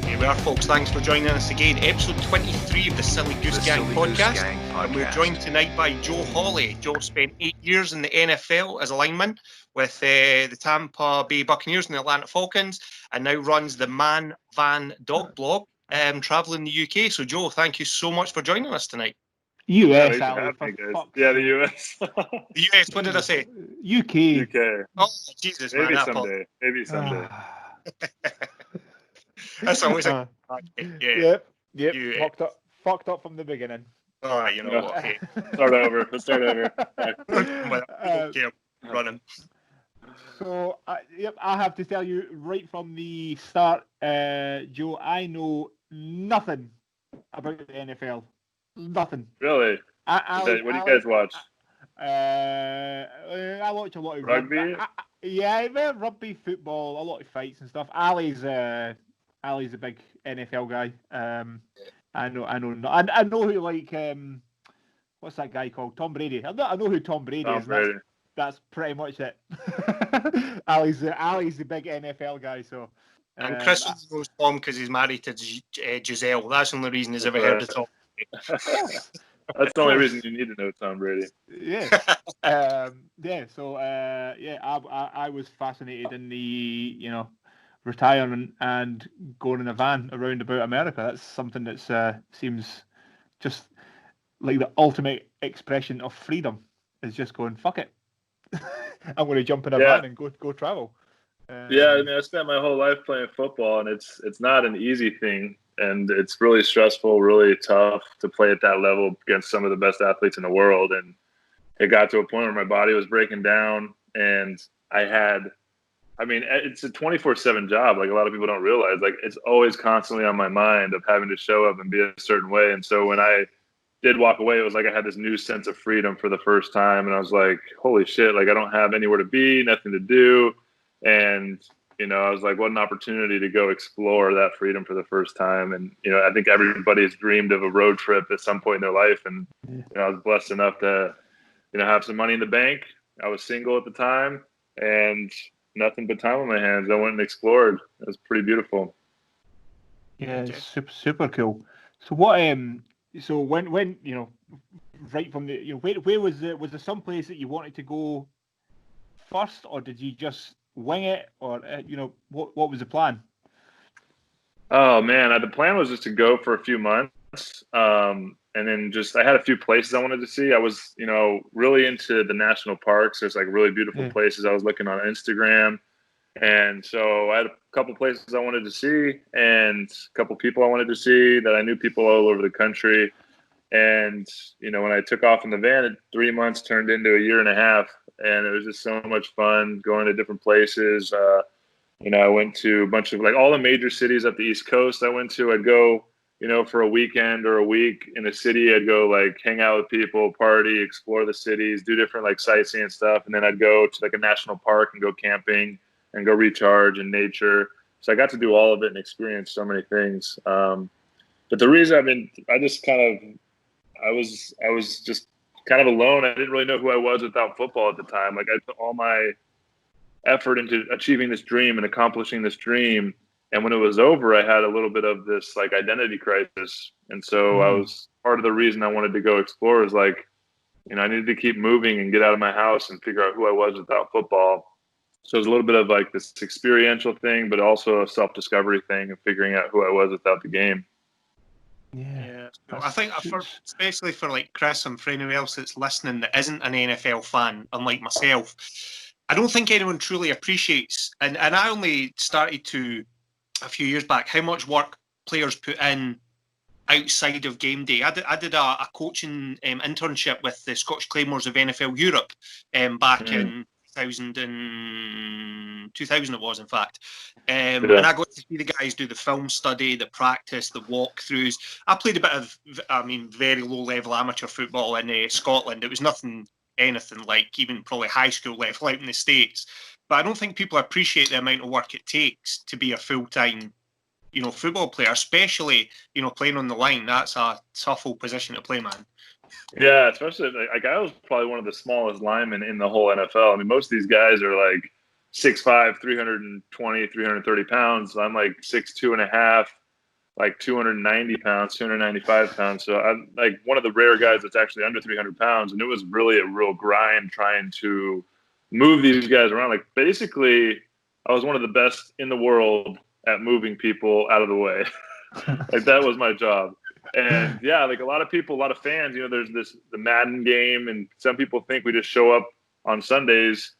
Here we are, folks. Thanks for joining us again. Episode 23 of the Silly Goose Gang podcast. And we're joined tonight by Joe Hawley. Joe spent 8 years in the NFL as a lineman with the Tampa Bay Buccaneers and the Atlanta Falcons, and now runs the Man Van Dog blog, traveling the UK. So, Joe, thank you so much for joining us tonight. US, Ali, for fuck's yeah, the sake. US. The US, what did I say? UK. Oh, Jesus, maybe man. Someday. Maybe someday. That's always a Yep. Fucked up from the beginning. All right, you know what? Hey. Let's start over. Running. So, I have to tell you right from the start, Joe, I know nothing about the NFL. Nothing. Really? What do you guys watch? I watch a lot of rugby. Rugby, football, a lot of fights and stuff. Ali's a big NFL guy. I know who, like, what's that guy called? Tom Brady. I know who Tom Brady is. That's pretty much it. Ali's the big NFL guy. So. And Chris knows Tom because he's married to Giselle. That's the only reason he's ever heard of Tom. That's the only reason you need to know Tom Brady. Yeah. So I was fascinated in the, retirement and going in a van around about America. That's something that seems just like the ultimate expression of freedom. Is just going, fuck it. I'm going to jump in a van and go travel. I spent my whole life playing football, and it's not an easy thing. And it's really stressful, really tough to play at that level against some of the best athletes in the world. And it got to a point where my body was breaking down, and it's a 24/7 job. Like a lot of people don't realize, like it's always constantly on my mind of having to show up and be a certain way. And so when I did walk away, it was like I had this new sense of freedom for the first time. And I was like, holy shit, like I don't have anywhere to be, nothing to do. And I was like, what an opportunity to go explore that freedom for the first time. And, I think everybody's dreamed of a road trip at some point in their life. And, I was blessed enough to, have some money in the bank. I was single at the time and nothing but time on my hands. I went and explored. It was pretty beautiful. Yeah, it's super, super cool. So what, so when, right from the, where was there some place that you wanted to go first, or did you just wing it, or what was the plan? Oh man, the plan was just to go for a few months, and then I had a few places I wanted to see. I was really into the national parks. There's like really beautiful places I was looking on Instagram, and so I had a couple places I wanted to see and a couple people I wanted to see that I knew people all over the country. And when I took off in the van, 3 months turned into a year and a half. And it was just so much fun going to different places. I went to a bunch of like all the major cities up the East Coast. I'd go, for a weekend or a week in a city. I'd go like hang out with people, party, explore the cities, do different like sightseeing stuff. And then I'd go to like a national park and go camping and go recharge in nature. So I got to do all of it and experience so many things. But the reason, I was just kind of alone. I didn't really know who I was without football at the time. Like I put all my effort into achieving this dream and accomplishing this dream. And when it was over, I had a little bit of this like identity crisis. And so I was part of the reason I wanted to go explore is like, I needed to keep moving and get out of my house and figure out who I was without football. So it was a little bit of like this experiential thing, but also a self-discovery thing of figuring out who I was without the game. Yeah. I think especially for like Chris and for anyone else that's listening that isn't an NFL fan, unlike myself, I don't think anyone truly appreciates, and I only started to a few years back, how much work players put in outside of game day. I did a coaching internship with the Scottish Claymores of NFL Europe back in 2000 it was, in fact. And I got to see the guys do the film study, the practice, the walkthroughs. I played a bit of, very low-level amateur football in Scotland. It was anything like even probably high school level out in the States. But I don't think people appreciate the amount of work it takes to be a full-time, football player, especially, playing on the line. That's a tough old position to play, man. Yeah, especially like I was probably one of the smallest linemen in the whole NFL. I mean, most of these guys are like 6'5", 320, 330 pounds. So I'm like 6'2.5", like 290 pounds, 295 pounds. So I'm like one of the rare guys that's actually under 300 pounds. And it was really a real grind trying to move these guys around. Like basically I was one of the best in the world at moving people out of the way. Like that was my job. And yeah, like a lot of people, a lot of fans, you know, there's the Madden game, and some people think we just show up on Sundays,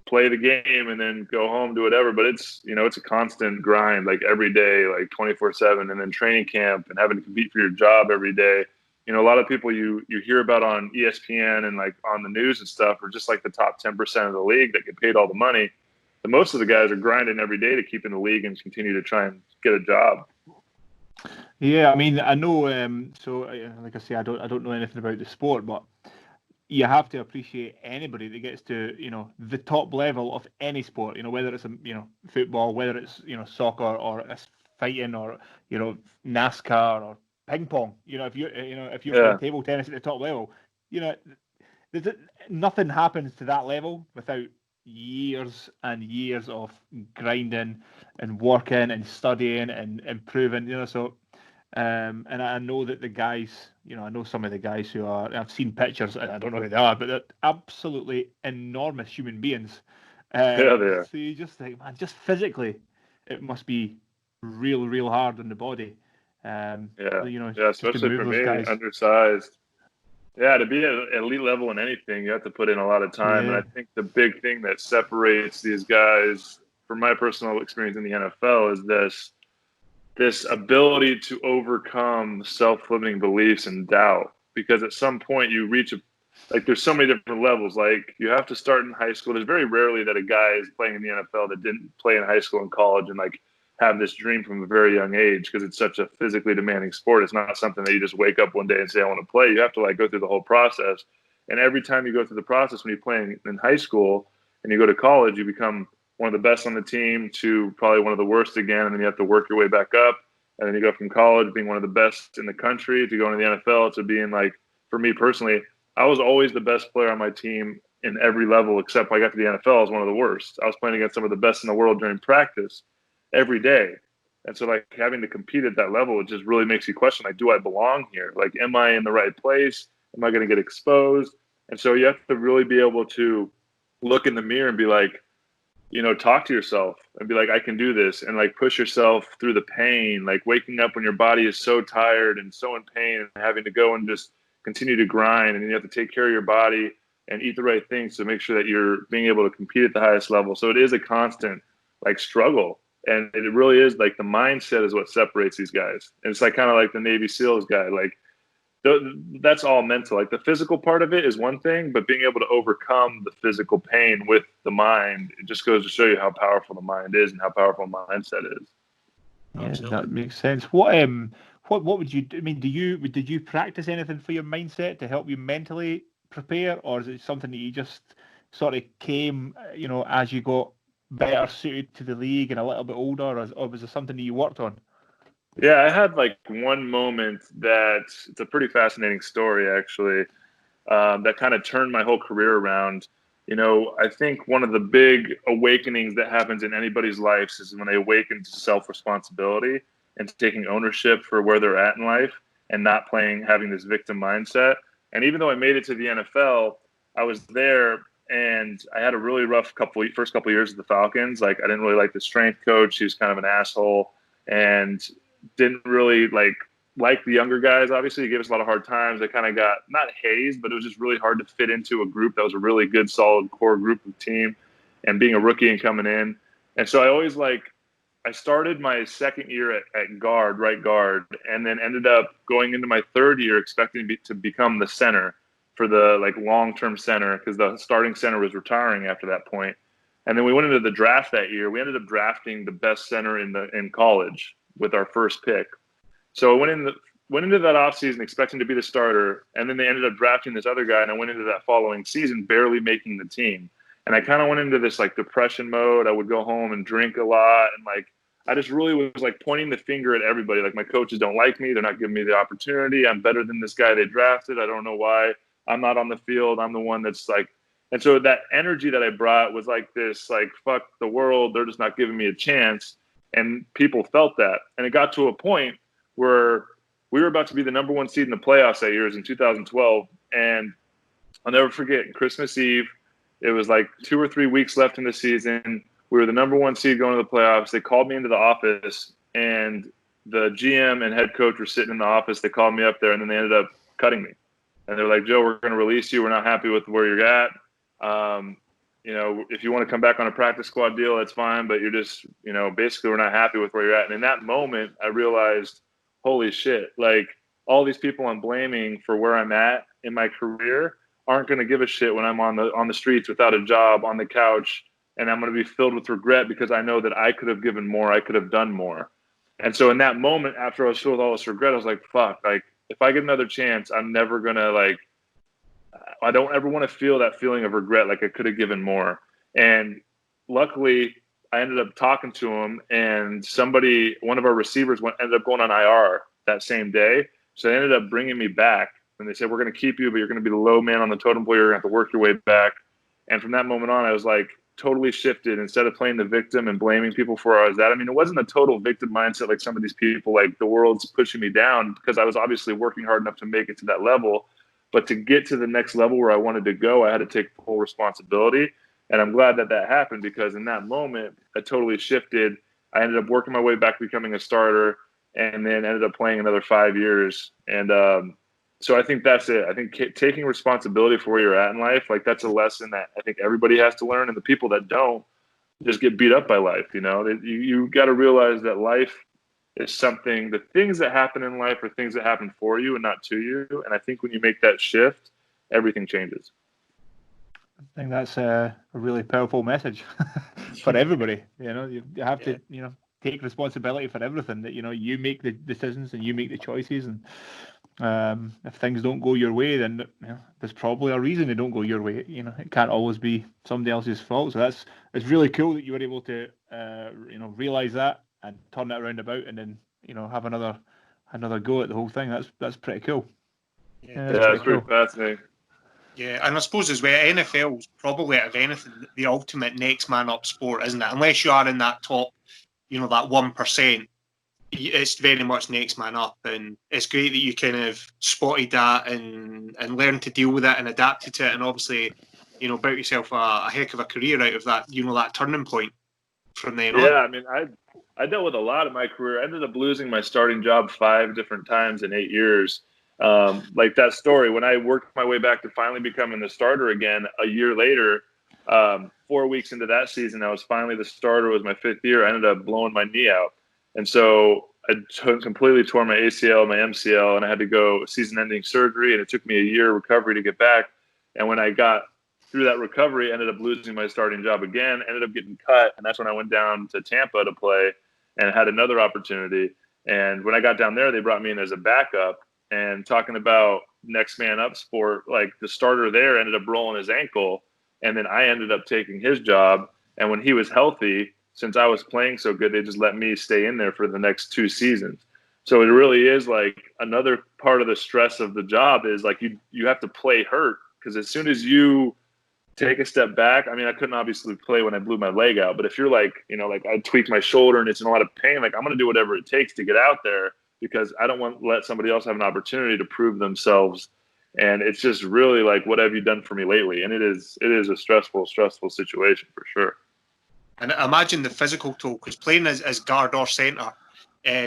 play the game, and then go home, do whatever. But it's, you know, it's a constant grind, like every day, like 24/7, and then training camp and having to compete for your job every day. You know, a lot of people you hear about on ESPN and like on the news and stuff are just like the top 10% of the league that get paid all the money. And most of the guys are grinding every day to keep in the league and continue to try and get a job. Yeah, I mean, I know. Like I say, I don't know anything about the sport, but you have to appreciate anybody that gets to, you know, the top level of any sport. You know, whether it's football, whether it's, you know, soccer, or it's fighting, or, you know, NASCAR or ping pong. You know, if you're playing table tennis at the top level, you know, nothing happens to that level without years and years of grinding and working and studying and improving. You know, so. And I know that the guys, you know, I know some of the guys who are, I've seen pictures, I don't know who they are, but they're absolutely enormous human beings. Yeah, they are. So you just think, man, just physically, it must be real hard on the body. You know, especially for me, guys. Undersized. Yeah, to be at elite level in anything, you have to put in a lot of time. Yeah. And I think the big thing that separates these guys, from my personal experience in the NFL, is this ability to overcome self-limiting beliefs and doubt. Because at some point you reach there's so many different levels. Like you have to start in high school. There's very rarely that a guy is playing in the NFL that didn't play in high school and college and like have this dream from a very young age, because it's such a physically demanding sport. It's not something that you just wake up one day and say, I want to play. You have to like go through the whole process. And every time you go through the process, when you're playing in high school and you go to college, you become one of the best on the team to probably one of the worst again, and then you have to work your way back up. And then you go from college being one of the best in the country to going to the NFL to being like, for me personally, I was always the best player on my team in every level, except when I got to the NFL, I was one of the worst. I was playing against some of the best in the world during practice every day. And so like having to compete at that level, it just really makes you question, like, do I belong here? Like, am I in the right place? Am I going to get exposed? And so you have to really be able to look in the mirror and be like, you know, talk to yourself and be like, I can do this, and like push yourself through the pain, like waking up when your body is so tired and so in pain and having to go and just continue to grind. And then you have to take care of your body and eat the right things to make sure that you're being able to compete at the highest level. So it is a constant like struggle. And it really is like the mindset is what separates these guys. And it's like kind of like the Navy SEALs guy, like that's all mental. Like the physical part of it is one thing, but being able to overcome the physical pain with the mind, it just goes to show you how powerful the mind is and how powerful mindset is. Yeah, that makes sense. What would you do? I mean, did you practice anything for your mindset to help you mentally prepare, or is it something that you just sort of came, you know, as you got better suited to the league and a little bit older, or was it something that you worked on? Yeah, I had like one moment it's a pretty fascinating story, actually, that kind of turned my whole career around. You know, I think one of the big awakenings that happens in anybody's lives is when they awaken to self-responsibility and taking ownership for where they're at in life and not having this victim mindset. And even though I made it to the NFL, I was there and I had a really rough first couple years of the Falcons. Like, I didn't really like the strength coach. He was kind of an asshole and didn't really like the younger guys. Obviously, he gave us a lot of hard times. I kind of got not hazed, but it was just really hard to fit into a group that was a really good, solid core group of team, and being a rookie and coming in. And so I always I started my second year at right guard, and then ended up going into my third year expecting to become the center for the long-term center, because the starting center was retiring after that point. And then we went into the draft that year. We ended up drafting the best center in college with our first pick. So I went into that offseason expecting to be the starter, and then they ended up drafting this other guy, and I went into that following season barely making the team. And I kind of went into this depression mode. I would go home and drink a lot, and I just really was pointing the finger at everybody. Like, my coaches don't like me. They're not giving me the opportunity. I'm better than this guy they drafted. I don't know why I'm not on the field. I'm the one that's And so that energy that I brought was like this, like, fuck the world, they're just not giving me a chance. And people felt that. And it got to a point where we were about to be the number 1 seed in the playoffs that year, in 2012. And I'll never forget, Christmas Eve, it was like 2 or 3 weeks left in the season. We were the number 1 seed going to the playoffs. They called me into the office, and the GM and head coach were sitting in the office. They called me up there, and then they ended up cutting me. And they're like, Joe, we're going to release you. We're not happy with where you're at. If you want to come back on a practice squad deal, that's fine. But you're just, basically we're not happy with where you're at. And in that moment, I realized, holy shit, like all these people I'm blaming for where I'm at in my career aren't going to give a shit when I'm on the streets without a job, on the couch, and I'm going to be filled with regret because I know that I could have given more, I could have done more. And so in that moment, after I was filled with all this regret, I was like, fuck, like if I get another chance, I'm never going to I don't ever want to feel that feeling of regret, like I could have given more. And luckily, I ended up talking to him, and one of our receivers ended up going on IR that same day. So they ended up bringing me back, and they said, we're going to keep you, but you're going to be the low man on the totem pole. You're going to have to work your way back. And from that moment on, I was like totally shifted. Instead of playing the victim and blaming people for where I was at, I mean, it wasn't a total victim mindset like some of these people, like the world's pushing me down, because I was obviously working hard enough to make it to that level. But to get to the next level where I wanted to go, I had to take full responsibility. And I'm glad that happened, because in that moment, I totally shifted. I ended up working my way back to becoming a starter, and then ended up playing another 5 years. And so I think that's it. I think taking responsibility for where you're at in life, like that's a lesson that I think everybody has to learn. And the people that don't just get beat up by life. You got to realize that life is something, the things that happen in life are things that happen for you and not to you. And I think when you make that shift, everything changes. I think that's a really powerful message for everybody. You have to, take responsibility for everything, that, you make the decisions and you make the choices. And if things don't go your way, then there's probably a reason they don't go your way. It can't always be somebody else's fault. So it's really cool that you were able to, realize that and turn it around about, and then have another go at the whole thing. That's pretty cool. It's pretty fascinating. Yeah, and I suppose as well, NFL's probably out of anything the ultimate next man up sport, isn't it? Unless you are in that top, that 1%, it's very much next man up, and it's great that you kind of spotted that and learned to deal with it and adapted to it, and obviously, built yourself a heck of a career out of that, that turning point from then on. Yeah, I mean, I dealt with a lot in my career. I ended up losing my starting job 5 different times in 8 years. Like that story, when I worked my way back to finally becoming the starter again a year later, 4 weeks into that season, I was finally the starter. It was my 5th year. I ended up blowing my knee out. And so I completely tore my ACL, my MCL, and I had to go season-ending surgery, and it took me a year recovery to get back. And when I got through that recovery, I ended up losing my starting job again, ended up getting cut, and that's when I went down to Tampa to play and had another opportunity. And when I got down there, they brought me in as a backup. And talking about next man up sport, like the starter there ended up rolling his ankle, and then I ended up taking his job. And when he was healthy, since I was playing so good, they just let me stay in there for the next 2 seasons. So it really is like another part of the stress of the job is like you have to play hurt, because as soon as you take a step back, I mean, I couldn't obviously play when I blew my leg out, but if you're like, like I tweaked my shoulder and it's in a lot of pain, like I'm going to do whatever it takes to get out there, because I don't want to let somebody else have an opportunity to prove themselves. And it's just really like, what have you done for me lately? And it is a stressful situation for sure. And imagine the physical toll, because playing as guard or centre,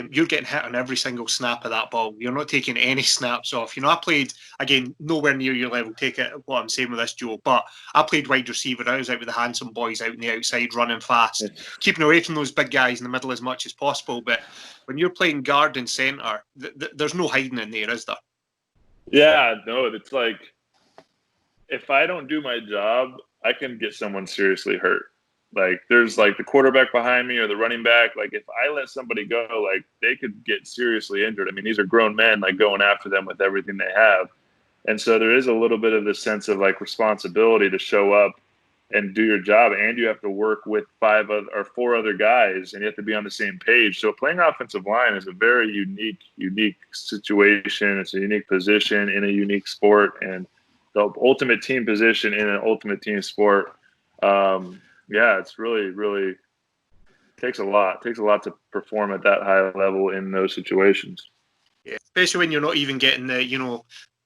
you're getting hit on every single snap of that ball. You're not taking any snaps off. I played, again, nowhere near your level, take it what I'm saying with this, Joe, but I played wide receiver. I was out with the handsome boys out on the outside, running fast, keeping away from those big guys in the middle as much as possible. But when you're playing guard and centre, there's no hiding in there, is there? Yeah, no, it's like, if I don't do my job, I can get someone seriously hurt. Like there's like the quarterback behind me or the running back. Like if I let somebody go, like they could get seriously injured. I mean, these are grown men, like going after them with everything they have. And so there is a little bit of this sense of like responsibility to show up and do your job. And you have to work with 4 other guys, and you have to be on the same page. So playing offensive line is a very unique situation. It's a unique position in a unique sport. And the ultimate team position in an ultimate team sport. It's really takes a lot. It takes a lot to perform at that high level in those situations. Yeah, especially when you're not even getting the,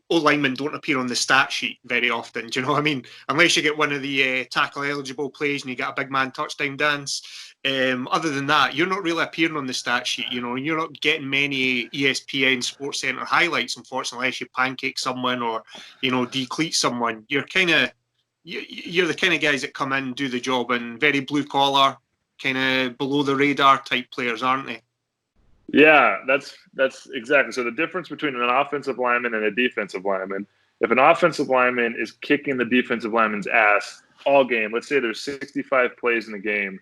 O-linemen don't appear on the stat sheet very often. Do you know what I mean? Unless you get one of the tackle-eligible plays and you get a big man touchdown dance. Other than that, you're not really appearing on the stat sheet. You're not getting many ESPN Sports Center highlights, unfortunately, unless you pancake someone or, decleat someone. You're the kind of guys that come in, do the job, and very blue-collar, kind of below-the-radar type players, aren't they? Yeah, that's exactly. So the difference between an offensive lineman and a defensive lineman, if an offensive lineman is kicking the defensive lineman's ass all game, let's say there's 65 plays in the game,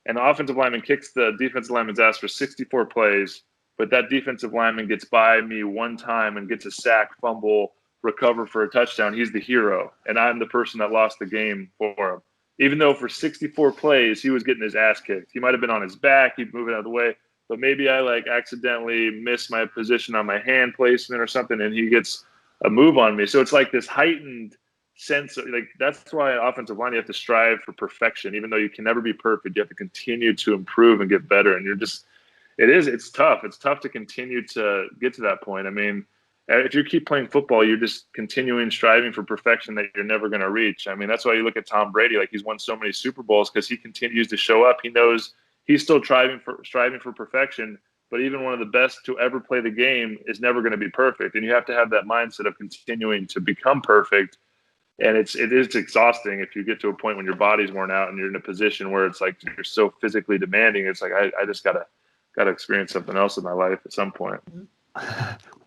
and the offensive lineman kicks the defensive lineman's ass for 64 plays, but that defensive lineman gets by me one time and gets a sack, fumble, recover for a touchdown, he's the hero, and I'm the person that lost the game for him. Even though for 64 plays, he was getting his ass kicked. He might have been on his back, he'd move it out of the way, but maybe I accidentally miss my position on my hand placement or something, and he gets a move on me. So it's like this heightened sense of that's why offensive line, you have to strive for perfection. Even though you can never be perfect, you have to continue to improve and get better. And it's tough. It's tough to continue to get to that point. I mean, if you keep playing football, you're just continuing striving for perfection that you're never going to reach. I mean, that's why you look at Tom Brady, he's won so many Super Bowls because he continues to show up. He knows he's still striving for perfection, but even one of the best to ever play the game is never going to be perfect. And you have to have that mindset of continuing to become perfect. And it is exhausting if you get to a point when your body's worn out and you're in a position where it's you're so physically demanding. It's I just gotta experience something else in my life at some point.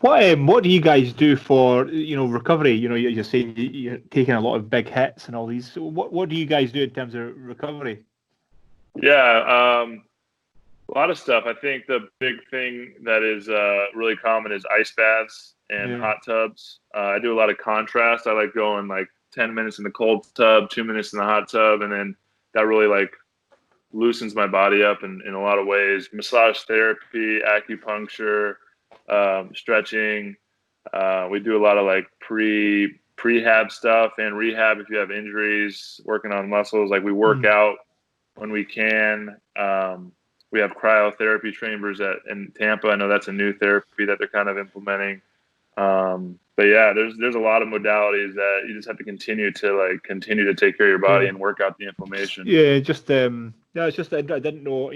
What do you guys do for recovery? You're saying you're taking a lot of big hits and all these. So what do you guys do in terms of recovery? Yeah, a lot of stuff. I think the big thing that is really common is ice baths and hot tubs. I do a lot of contrast. I like going 10 minutes in the cold tub, 2 minutes in the hot tub, and then that really loosens my body up in a lot of ways. Massage therapy, acupuncture, stretching. We do a lot of prehab stuff and rehab if you have injuries, working on muscles. We work out when we can. We have cryotherapy chambers in Tampa. I know that's a new therapy that they're kind of implementing. But yeah, there's a lot of modalities that you just have to continue to take care of your body and work out the inflammation. Yeah, it's just I didn't know.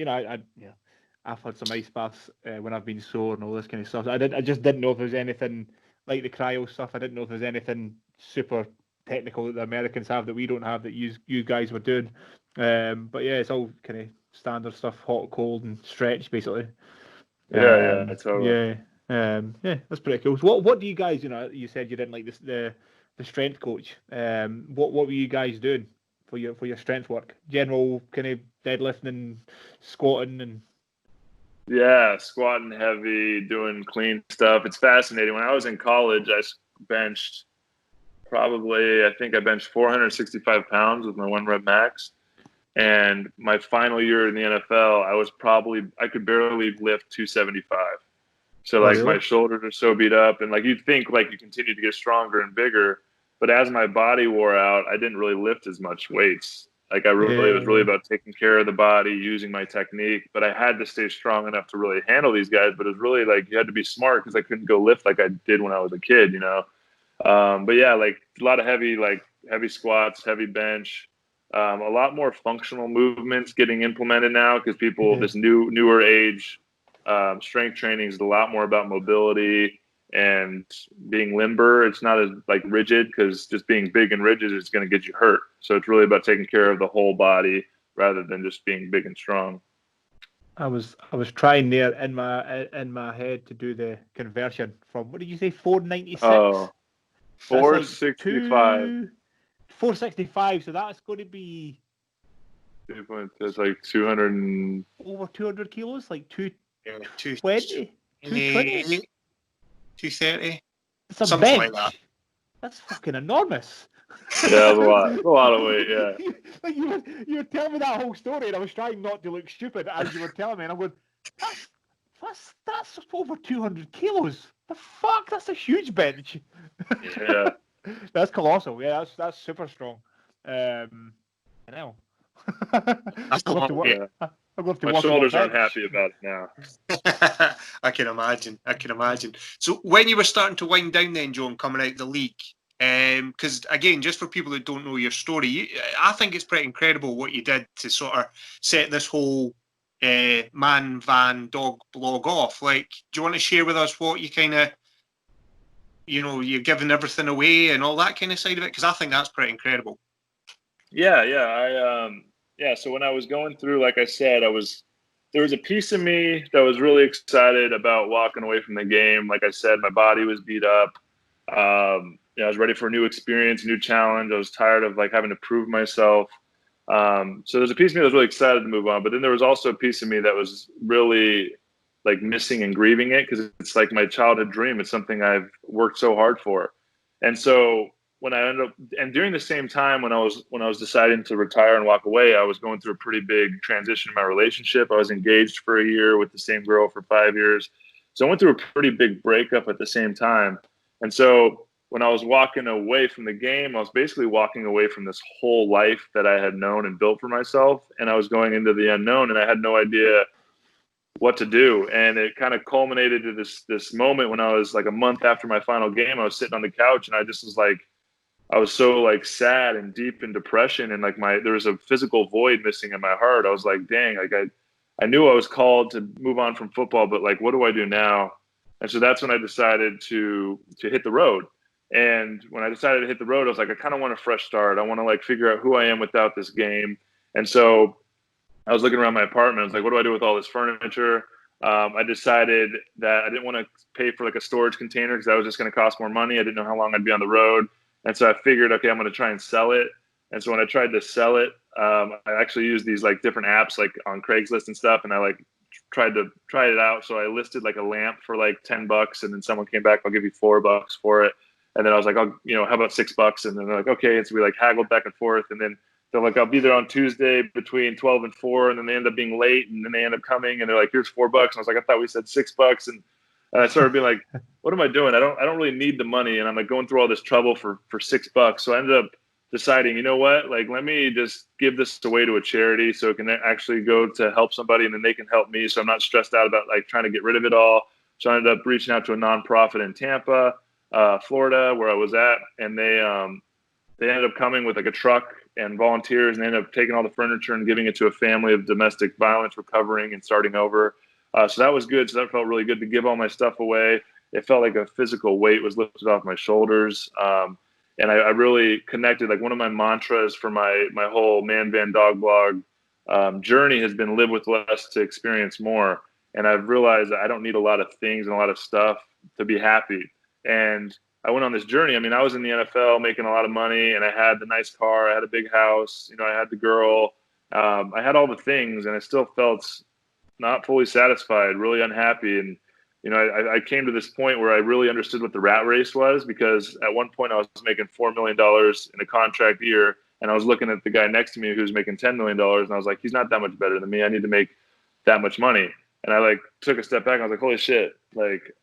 I've had some ice baths when I've been sore and all this kind of stuff. I just didn't know if there's anything like the cryo stuff. I didn't know if there's anything super technical that the Americans have that we don't have that you guys were doing. But yeah, it's all kind of standard stuff, hot, cold, and stretch basically. Totally. Yeah, that's pretty cool. So what do you guys? You said you didn't like the strength coach. What were you guys doing for your strength work? General kind of deadlifting and squatting and. Yeah, squatting heavy, doing clean stuff. It's fascinating. When I was in college, I benched I think I benched 465 pounds with my 1 rep max. And my final year in the NFL, I could barely lift 275. So really? My shoulders are so beat up, and you'd think you continue to get stronger and bigger, but as my body wore out, I didn't really lift as much weights. It was really about taking care of the body, using my technique, but I had to stay strong enough to really handle these guys. But it was really you had to be smart because I couldn't go lift like I did when I was a kid, But yeah, a lot of heavy squats, heavy bench, a lot more functional movements getting implemented now because people this newer age. Strength training is a lot more about mobility and being limber. It's not as rigid because just being big and rigid is going to get you hurt. So it's really about taking care of the whole body rather than just being big and strong. I was trying there in my head to do the conversion from, what did you say, 496? Oh, 465. 465. So that's going to be. It's 200 and over 200 kilos, 220, 220, 230. Something bench. Like that. That's fucking enormous. Yeah, a lot of weight. Yeah. You were telling me that whole story, and I was trying not to look stupid as you were telling me, and I'm going, that's over 200 kilos. The fuck, that's a huge bench. Yeah. That's colossal. Yeah, that's super strong. I know. That's I'll a have to lot, work. yeah. I'll have to My work on my shoulders aren't bench. happy about it now. I can imagine. I can imagine. So when you were starting to wind down then, Joe, and coming out the league, because again, just for people that don't know your story, I think it's pretty incredible what you did to sort of set this whole man, van, dog blog off. Like, do you want to share with us what you kind of, you're giving everything away and all that kind of side of it? Because I think that's pretty incredible. Yeah. So when I was going through, like I said, there was a piece of me that was really excited about walking away from the game. Like I said, my body was beat up. I was ready for a new experience, a new challenge. I was tired of like having to prove myself. So there's a piece of me that was really excited to move on, but then there was also a piece of me that was really like missing and grieving it, because it's like my childhood dream. It's something I've worked so hard for. And so when I ended up, and during the same time when I was deciding to retire and walk away, I was going through a pretty big transition in my relationship. I was engaged for a year with the same girl for 5 years. So I went through a pretty big breakup at the same time. And so when I was walking away from the game, I was basically walking away from this whole life that I had known and built for myself. And I was going into the unknown, and I had no idea what to do. And it kind of culminated to this moment when I was like a month after my final game. I was sitting on the couch, and I just was like, I was so like sad and deep in depression, and like there was a physical void missing in my heart. I was like, dang, like I knew I was called to move on from football, but like, what do I do now? And so that's when I decided to hit the road. And when I decided to hit the road, I was like, I kind of want a fresh start. I want to like figure out who I am without this game. And so I was looking around my apartment. I was like, what do I do with all this furniture? I decided that I didn't want to pay for like a storage container, because that was just going to cost more money. I didn't know how long I'd be on the road. And so I figured, okay, I'm going to try and sell it. And so when I tried to sell it, I actually used these like different apps like on Craigslist and stuff. And I like tried to try it out. So I listed like a lamp for like $10, and then someone came back, I'll give you $4 for it. And then I was like, oh, how about $6? And then they're like, okay. And so we like haggled back and forth. And then they're like, I'll be there on Tuesday between 12 and 4. And then they end up being late, and then they end up coming, and they're like, here's $4. And I was like, I thought we said $6. And I started being like, what am I doing? I don't really need the money. And I'm like going through all this trouble for $6. So I ended up deciding, you know what, like, let me just give this away to a charity so it can actually go to help somebody, and then they can help me. So I'm not stressed out about like trying to get rid of it all. So I ended up reaching out to a nonprofit in Tampa, Florida, where I was at. And they ended up coming with like a truck and volunteers, and they ended up taking all the furniture and giving it to a family of domestic violence recovering and starting over. So that was good. So that felt really good to give all my stuff away. It felt like a physical weight was lifted off my shoulders. And I really connected. Like one of my mantras for my whole Man Van Dog blog journey has been live with less to experience more. And I've realized that I don't need a lot of things and a lot of stuff to be happy. And I went on this journey. I mean, I was in the NFL making a lot of money, and I had the nice car, I had a big house, I had the girl, I had all the things, and I still felt not fully satisfied, really unhappy. And, I came to this point where I really understood what the rat race was, because at one point I was making $4 million in a contract year, and I was looking at the guy next to me who was making $10 million. And I was like, he's not that much better than me. I need to make that much money. And I like took a step back, and I was like, holy shit, like,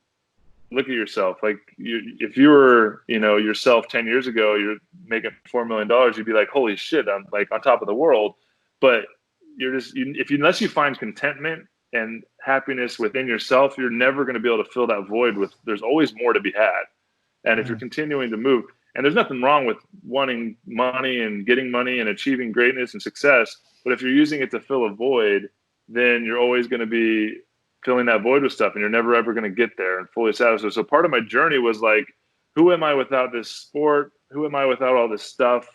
look at yourself. Like if you were, yourself 10 years ago, you're making $4 million, you'd be like, holy shit, I'm like on top of the world. But you're just, unless you find contentment and happiness within yourself, you're never going to be able to fill that void with, there's always more to be had. And if you're continuing to move, and there's nothing wrong with wanting money and getting money and achieving greatness and success, but if you're using it to fill a void, then you're always going to be filling that void with stuff, and you're never ever going to get there and fully satisfied. So part of my journey was like, who am I without this sport? Who am I without all this stuff?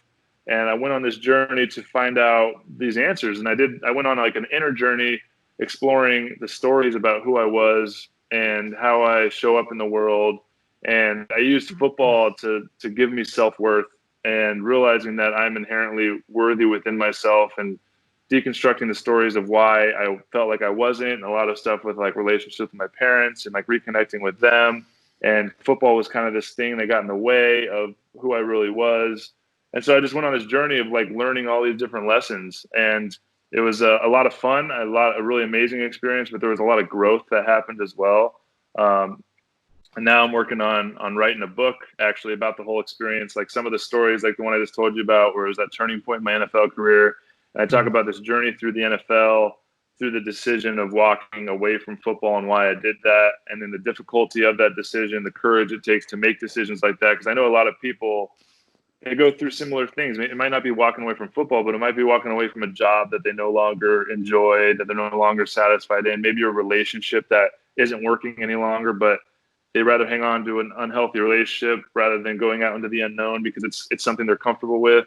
And I went on this journey to find out these answers. And I went on like an inner journey, exploring the stories about who I was and how I show up in the world. And I used football to give me self-worth, and realizing that I'm inherently worthy within myself, and deconstructing the stories of why I felt like I wasn't, and a lot of stuff with like relationships with my parents and like reconnecting with them. And football was kind of this thing that got in the way of who I really was. And so I just went on this journey of like learning all these different lessons. And it was a lot of fun, a really amazing experience, but there was a lot of growth that happened as well. And now I'm working on writing a book actually about the whole experience, like some of the stories, like the one I just told you about, where it was that turning point in my NFL career. And I talk about this journey through the NFL, through the decision of walking away from football and why I did that, and then the difficulty of that decision, the courage it takes to make decisions like that. Because I know a lot of people, they go through similar things. It might not be walking away from football, but it might be walking away from a job that they no longer enjoy, that they're no longer satisfied in, maybe a relationship that isn't working any longer, but they'd rather hang on to an unhealthy relationship rather than going out into the unknown because it's something they're comfortable with.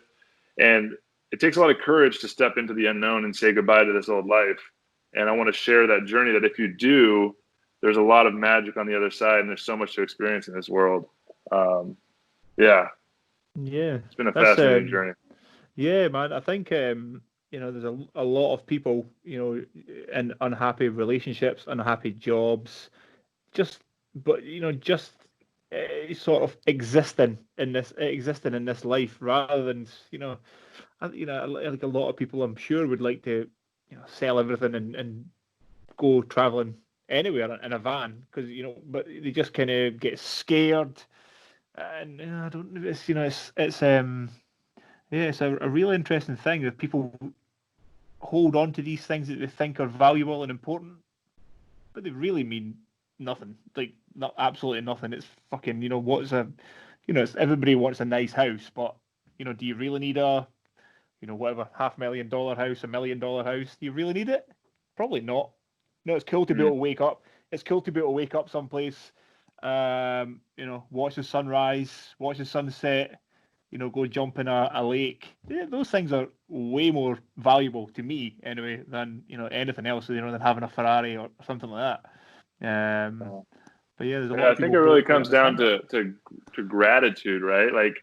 And it takes a lot of courage to step into the unknown and say goodbye to this old life. And I want to share that journey, that if you do, there's a lot of magic on the other side, and there's so much to experience in this world. Yeah. It's been a fascinating journey. Yeah, man. I think, there's a lot of people, in unhappy relationships, unhappy jobs, but sort of existing in this life rather than, like a lot of people I'm sure would like to, sell everything and go traveling anywhere in a van because, but they just kind of get scared. And I don't. It's a really interesting thing that people hold on to these things that they think are valuable and important, but they really mean nothing. Like not absolutely nothing. It's fucking. It's everybody wants a nice house, but do you really need a, whatever $500,000 house, $1 million house? Do you really need it? Probably not. No, it's cool to be able to wake up. It's cool to be able to wake up someplace. Watch the sunrise, watch the sunset, go jump in a lake. Yeah, those things are way more valuable to me anyway than anything else. Than having a Ferrari or something like that. But yeah, there's a lot of people. I think it really comes down to gratitude, right? Like,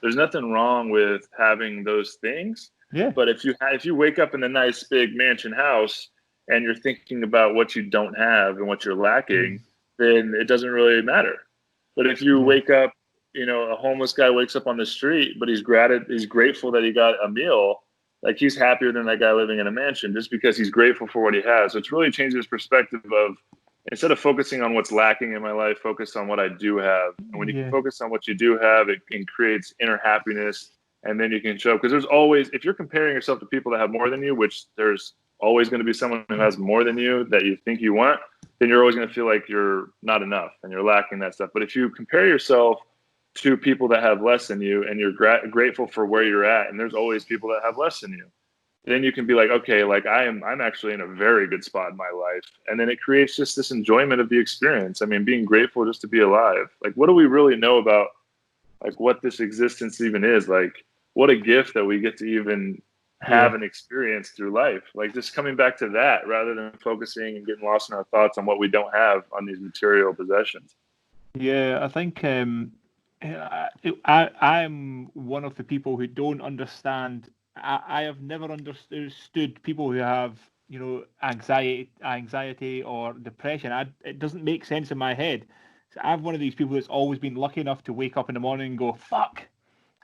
there's nothing wrong with having those things. Yeah. But if you wake up in a nice big mansion house and you're thinking about what you don't have and what you're lacking, then it doesn't really matter. But if you wake up, a homeless guy wakes up on the street, but he's grateful that he got a meal, like he's happier than that guy living in a mansion just because he's grateful for what he has. So it's really changed his perspective of, instead of focusing on what's lacking in my life, focus on what I do have. And when you can focus on what you do have, it creates inner happiness, and then you can show, because there's always, if you're comparing yourself to people that have more than you, which there's always going to be someone who has more than you that you think you want, then you're always going to feel like you're not enough and you're lacking that stuff. But if you compare yourself to people that have less than you and you're grateful for where you're at, and there's always people that have less than you, then you can be like, okay, like I'm actually in a very good spot in my life. And then it creates just this enjoyment of the experience. I mean, being grateful just to be alive. Like, what do we really know about like what this existence even is? Like, what a gift that we get to even have an experience through life. Like, just coming back to that rather than focusing and getting lost in our thoughts on what we don't have on these material possessions. Yeah, I think I'm one of the people who don't understand. I have never understood people who have, anxiety or depression. It doesn't make sense in my head. So I'm one of these people that's always been lucky enough to wake up in the morning and go, fuck,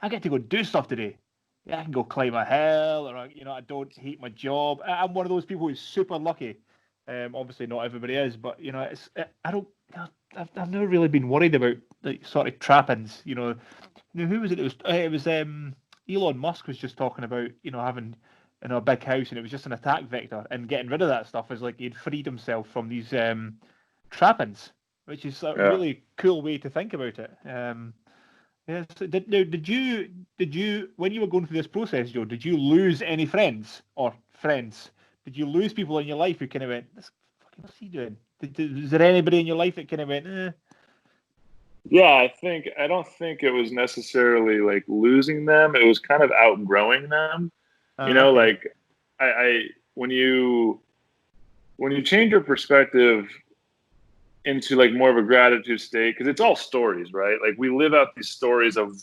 I get to go do stuff today. Yeah, I can go climb a hill, or I don't hate my job. I'm one of those people who's super lucky. Obviously, not everybody is, but I've never really been worried about like sort of trappings. Who was it? It was Elon Musk was just talking about having a big house, and it was just an attack vector, and getting rid of that stuff is like he'd freed himself from these trappings, which is a really cool way to think about it. Yes. Did you when you were going through this process, Joe? Did you lose any friends or friends? Did you lose people in your life who kind of went, "This fucking what's he doing?" Is there anybody in your life that kind of went, eh? Yeah, I don't think it was necessarily like losing them. It was kind of outgrowing them. Like when you change your perspective into like more of a gratitude state, because it's all stories, right? Like, we live out these stories of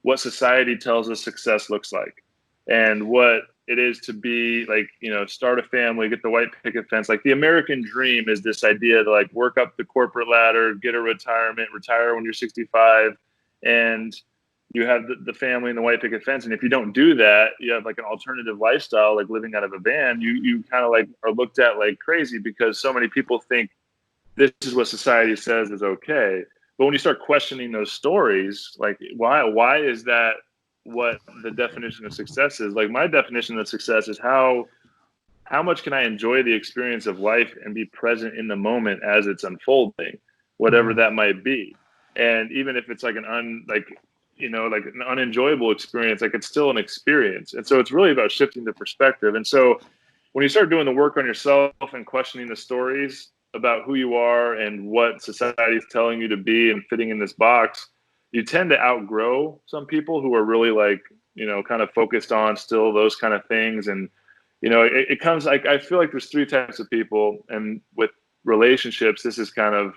what society tells us success looks like and what it is to be like, start a family, get the white picket fence. Like, the American dream is this idea to like work up the corporate ladder, get a retirement, retire when you're 65, and you have the family and the white picket fence. And if you don't do that, you have like an alternative lifestyle, like living out of a van. You kind of like are looked at like crazy because so many people think this is what society says is okay. But when you start questioning those stories, like why is that what the definition of success is? Like my definition of success is how much can I enjoy the experience of life and be present in the moment as it's unfolding, whatever that might be. And even if it's like an unenjoyable experience, like it's still an experience. And so it's really about shifting the perspective. And so when you start doing the work on yourself and questioning the stories about who you are and what society is telling you to be and fitting in this box, you tend to outgrow some people who are really like, kind of focused on still those kind of things. And, it comes like, I feel like there's three types of people, and with relationships, this is kind of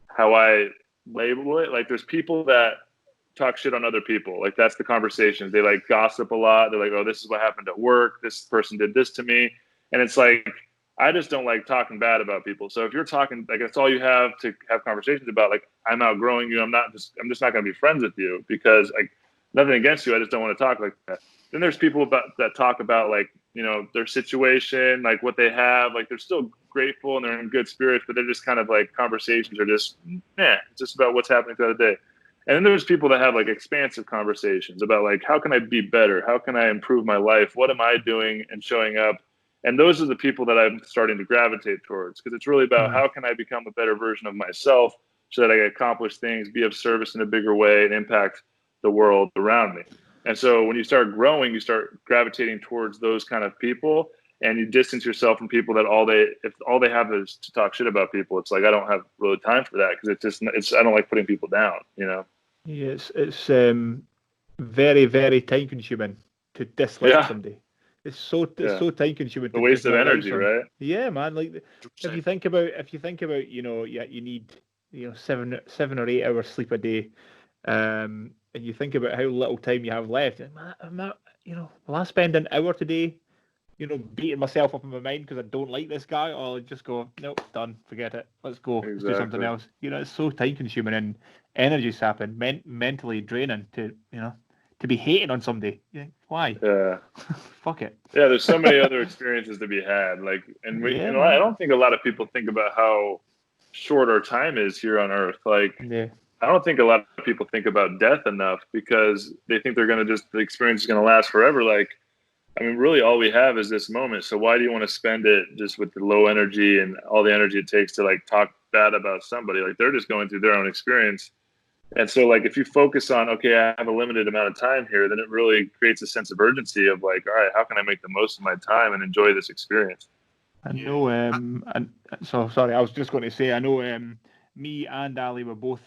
how I label it. Like there's people that talk shit on other people. Like that's the conversations. They like gossip a lot. They're like, oh, this is what happened at work. This person did this to me. And it's like, I just don't like talking bad about people. So if you're talking, like that's all you have to have conversations about, like I'm outgrowing you. I'm just not going to be friends with you because like nothing against you. I just don't want to talk like that. Then there's people that talk about like, their situation, like what they have, like they're still grateful and they're in good spirits, but they're just kind of like conversations are just, it's just about what's happening throughout the day. And then there's people that have like expansive conversations about like, how can I be better? How can I improve my life? What am I doing and showing up? And those are the people that I'm starting to gravitate towards, because it's really about how can I become a better version of myself so that I can accomplish things, be of service in a bigger way, and impact the world around me. And so when you start growing, you start gravitating towards those kind of people, and you distance yourself from people that if all they have is to talk shit about people. It's like, I don't have really time for that, because I don't like putting people down, Yeah, it's very, very time consuming to dislike somebody. It's so time consuming. The waste of energy, right? Yeah, man. Like if you think about, you need 7 or 8 hours sleep a day, and you think about how little time you have left. Will I spend an hour today, beating myself up in my mind because I don't like this guy, or I'll just go, nope, done, forget it. Let's go. Exactly. Let's do something else. It's so time consuming and energy sapping, mentally draining to be hating on somebody. Why? Yeah. Fuck it. Yeah, there's so many other experiences to be had. Like, and I don't think a lot of people think about how short our time is here on Earth. Like, I don't think a lot of people think about death enough, because they think the experience is going to last forever. Like, I mean, really all we have is this moment. So why do you want to spend it just with the low energy and all the energy it takes to like talk bad about somebody? Like they're just going through their own experience. And so like, if you focus on, okay, I have a limited amount of time here, then it really creates a sense of urgency of like, all right, how can I make the most of my time and enjoy this experience? I know, and so sorry, I was just going to say, I know me and Ali were both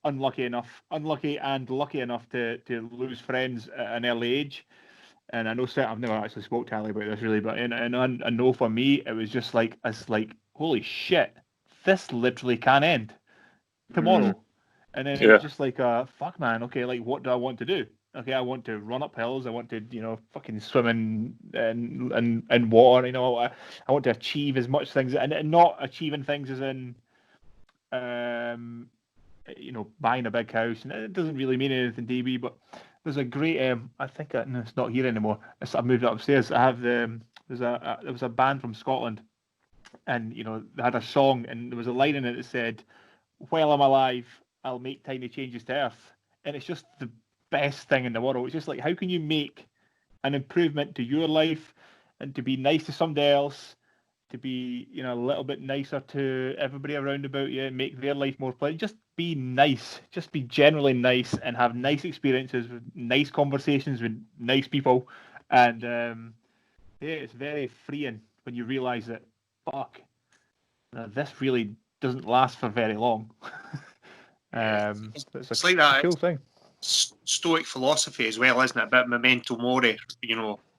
unlucky and lucky enough to lose friends at an early age. And I know, I've never actually spoke to Ali about this really, but I know for me, it was just like, holy shit, this literally can end tomorrow. And then it's just like, fuck, man, okay, like, what do I want to do? Okay, I want to run up hills. I want to, fucking swim in water. I want to achieve as much things, and not achieving things as in, buying a big house. And it doesn't really mean anything, DB. But there's a great, I think it's not here anymore. I've moved it upstairs. I have there was a band from Scotland, and they had a song, and there was a line in it that said, "While I'm alive, I'll make tiny changes to Earth." And it's just the best thing in the world. It's just like, how can you make an improvement to your life and to be nice to somebody else, to be a little bit nicer to everybody around about you, and make their life more pleasant? Just be nice, just be generally nice, and have nice experiences with nice conversations with nice people. And it's very freeing when you realize that, fuck, this really doesn't last for very long. It's like that cool thing. Stoic philosophy as well, isn't it? A bit memento mori,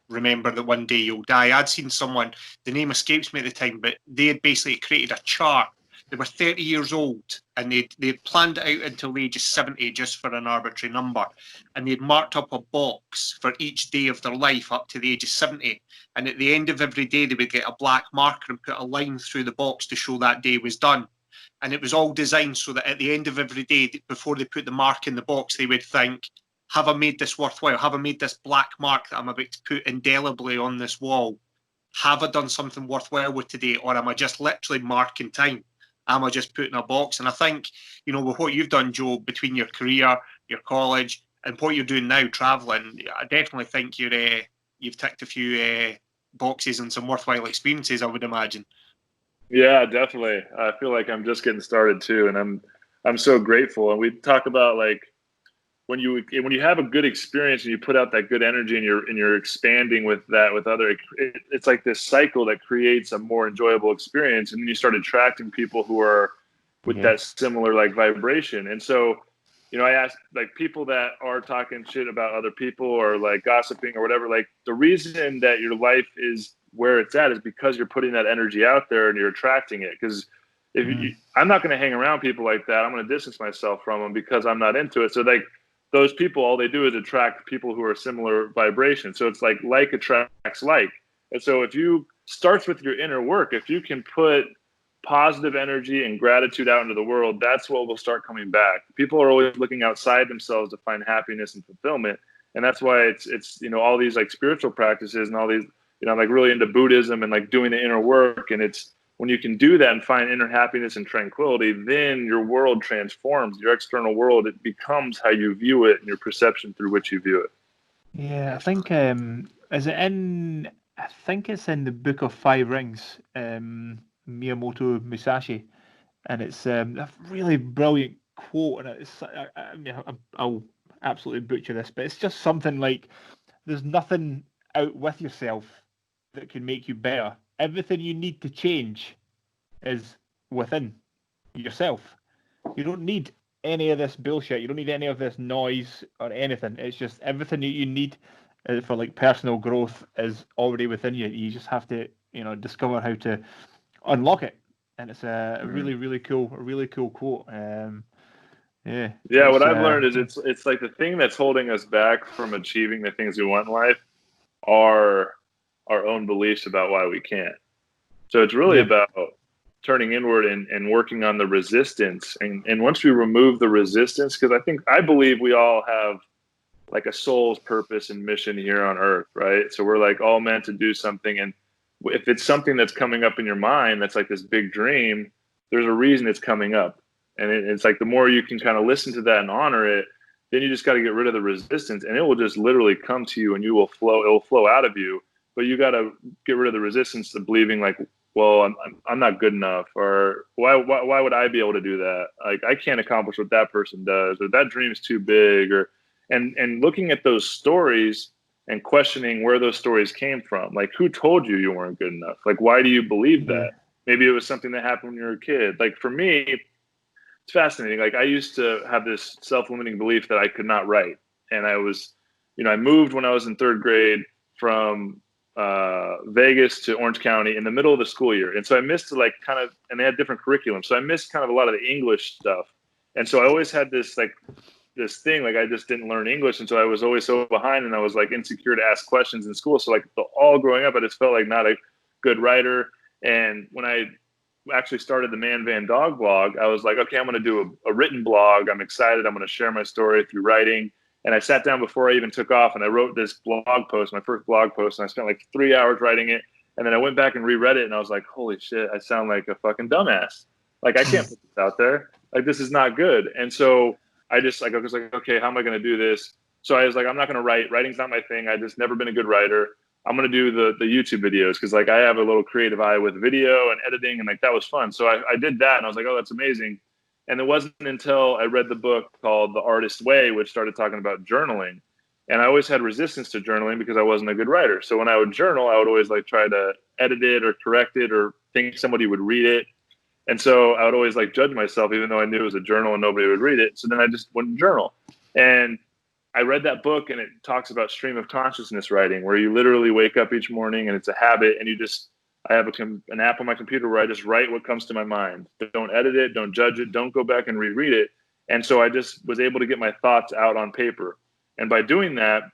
remember that one day you'll die. I'd seen someone, the name escapes me at the time, but they had basically created a chart. They were 30 years old, and they'd planned it out until the age of 70, just for an arbitrary number. And they'd marked up a box for each day of their life up to the age of 70. And at the end of every day, they would get a black marker and put a line through the box to show that day was done. And it was all designed so that at the end of every day, before they put the mark in the box, they would think, have I made this worthwhile? Have I made this black mark that I'm about to put indelibly on this wall? Have I done something worthwhile with today? Or am I just literally marking time? am I just put in a box? And I think, you know, with what you've done, Joe, between your career, your college, and what you're doing now, traveling, I definitely think you've ticked a few boxes and some worthwhile experiences, I would imagine. Yeah, definitely. I feel like I'm just getting started too, and I'm so grateful. And we talk about like when you have a good experience and you put out that good energy and you're expanding with that with other, it's like this cycle that creates a more enjoyable experience, and then you start attracting people who are with that similar like vibration. And so, you know, I ask like people that are talking shit about other people or like gossiping or whatever, like the reason that your life is where it's at is because you're putting that energy out there and you're attracting it. Because I'm not going to hang around people like that. I'm going to distance myself from them because I'm not into it. So like those people, all they do is attract people who are similar vibration. So it's like attracts like. And so if you starts with your inner work, if you can put positive energy and gratitude out into the world, that's what will start coming back. People are always looking outside themselves to find happiness and fulfillment. And that's why it's you know, all these like spiritual practices and all these, you know, I'm like really into Buddhism and like doing the inner work. And it's when you can do that and find inner happiness and tranquility, then your world transforms. Your external world, it becomes how you view it and your perception through which you view it. Yeah, I think I think it's in the Book of Five Rings, Miyamoto Musashi, and it's a really brilliant quote, and it's I mean, I'll absolutely butcher this, but it's just something like, "There's nothing out with yourself that can make you better. Everything you need to change is within yourself. You don't need any of this bullshit. You don't need any of this noise or anything. It's just everything that you need for like personal growth is already within you. You just have to, you know, discover how to unlock it." And it's a really cool quote. What I've learned is it's like the thing that's holding us back from achieving the things we want in life are our own beliefs about why we can't. So it's really about turning inward and working on the resistance. And once we remove the resistance, because I believe we all have like a soul's purpose and mission here on earth, right? So we're like all meant to do something. And if it's something that's coming up in your mind, that's like this big dream, there's a reason it's coming up. And it's like the more you can kind of listen to that and honor it, then you just got to get rid of the resistance, and it will just literally come to you, and it will flow out of you. But you got to get rid of the resistance to believing like, well, I'm not good enough, or why would I be able to do that? Like I can't accomplish what that person does, or that dream is too big, or and looking at those stories and questioning where those stories came from. Like who told you you weren't good enough? Like why do you believe that? Maybe it was something that happened when you were a kid. Like for me, it's fascinating. Like I used to have this self-limiting belief that I could not write. And I was, you know, I moved when I was in third grade from Vegas to Orange County in the middle of the school year. And so I missed like kind of, and they had different curriculum. So I missed kind of a lot of the English stuff. And so I always had this thing, like I just didn't learn English. And so I was always so behind, and I was like insecure to ask questions in school. So like all growing up, I just felt like not a good writer. And when I actually started the Man Van Dog blog, I was like, okay, I'm going to do a written blog. I'm excited. I'm going to share my story through writing. And I sat down before I even took off, and I wrote this blog post, my first blog post, and I spent like 3 hours writing it. And then I went back and reread it, and I was like, holy shit, I sound like a fucking dumbass. Like I can't put this out there. Like this is not good. And so I was like, okay, how am I going to do this? So I was like, I'm not going to write. Writing's not my thing. I just never been a good writer. I'm going to do the YouTube videos because like I have a little creative eye with video and editing, and like that was fun. So I did that, and I was like, oh, that's amazing. And it wasn't until I read the book called The Artist's Way, which started talking about journaling. And I always had resistance to journaling because I wasn't a good writer. So when I would journal, I would always like try to edit it or correct it or think somebody would read it. And so I would always like judge myself, even though I knew it was a journal and nobody would read it. So then I just wouldn't journal. And I read that book, and it talks about stream of consciousness writing, where you literally wake up each morning and it's a habit, and I have an app on my computer where I just write what comes to my mind. Don't edit it, don't judge it, don't go back and reread it. And so I just was able to get my thoughts out on paper. And by doing that,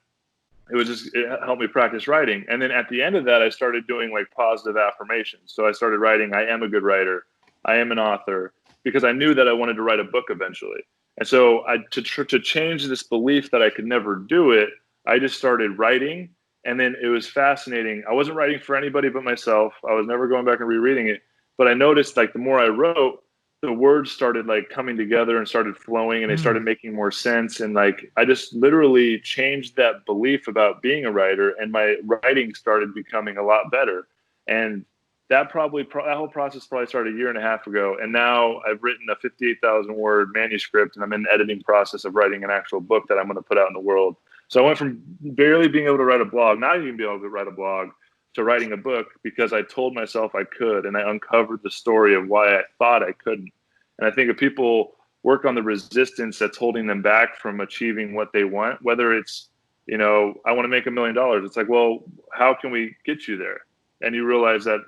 it helped me practice writing. And then at the end of that, I started doing like positive affirmations. So I started writing, I am a good writer, I am an author, because I knew that I wanted to write a book eventually. And so to change this belief that I could never do it, I just started writing. And then it was fascinating. I wasn't writing for anybody but myself. I was never going back and rereading it. But I noticed like the more I wrote, the words started like coming together and started flowing, and they started making more sense. And like, I just literally changed that belief about being a writer, and my writing started becoming a lot better. And that whole process probably started a year and a half ago. And now I've written a 58,000 word manuscript, and I'm in the editing process of writing an actual book that I'm going to put out in the world. So I went from barely being able to write a blog, not even being able to write a blog, to writing a book because I told myself I could, and I uncovered the story of why I thought I couldn't. And I think if people work on the resistance that's holding them back from achieving what they want, whether it's, I want to make $1 million. It's like, well, how can we get you there? And you realize that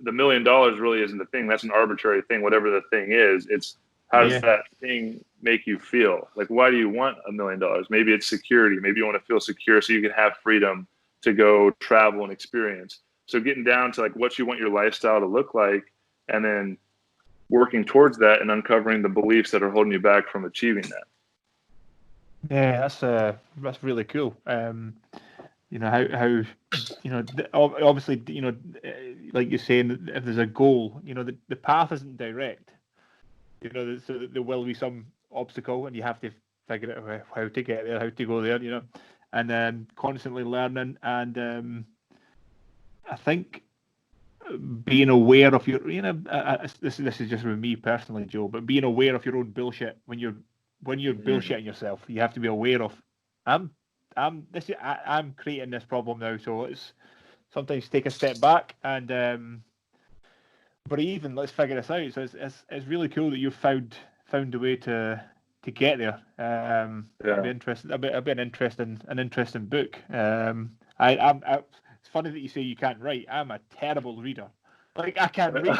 the $1 million really isn't the thing. That's an arbitrary thing, whatever the thing is. It's how does that thing make you feel? Like, why do you want $1 million? Maybe it's security. Maybe you want to feel secure so you can have freedom to go travel and experience. So getting down to like what you want your lifestyle to look like, and then working towards that and uncovering the beliefs that are holding you back from achieving that. Yeah, that's really cool. How obviously, like you're saying, if there's a goal, the path isn't direct. So there will be some obstacle, and you have to figure out how to get there, how to go there, and then constantly learning. And I think being aware of your, this is just with me personally, Joe, but being aware of your own bullshit when you're bullshitting yourself, you have to be aware of, I'm creating this problem now, so it's sometimes take a step back and but even let's figure this out. So it's really cool that you've found a way to get there. It'll be interesting. It'll be an interesting book. It's funny that you say you can't write. I'm a terrible reader. Like, I can't read.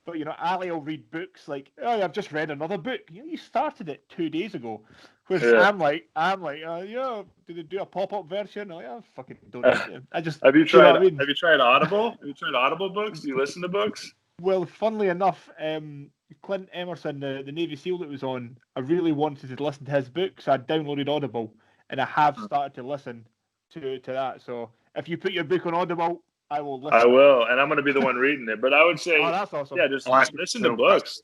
But Ali will read books like, oh, I've just read another book. You started it 2 days ago. Whereas I'm like, do they do a pop-up version? I'm like, I fucking don't. I just. Have you tried? Have you tried Audible? Have you tried Audible books? Do you listen to books? Well, funnily enough, Clint Emerson, the Navy SEAL that was on, I really wanted to listen to his book, so I downloaded Audible, and I have started to listen to that. So if you put your book on Audible, I will listen. I will, and I'm going to be the one reading it. But I would say, that's awesome. Yeah, just listen to books.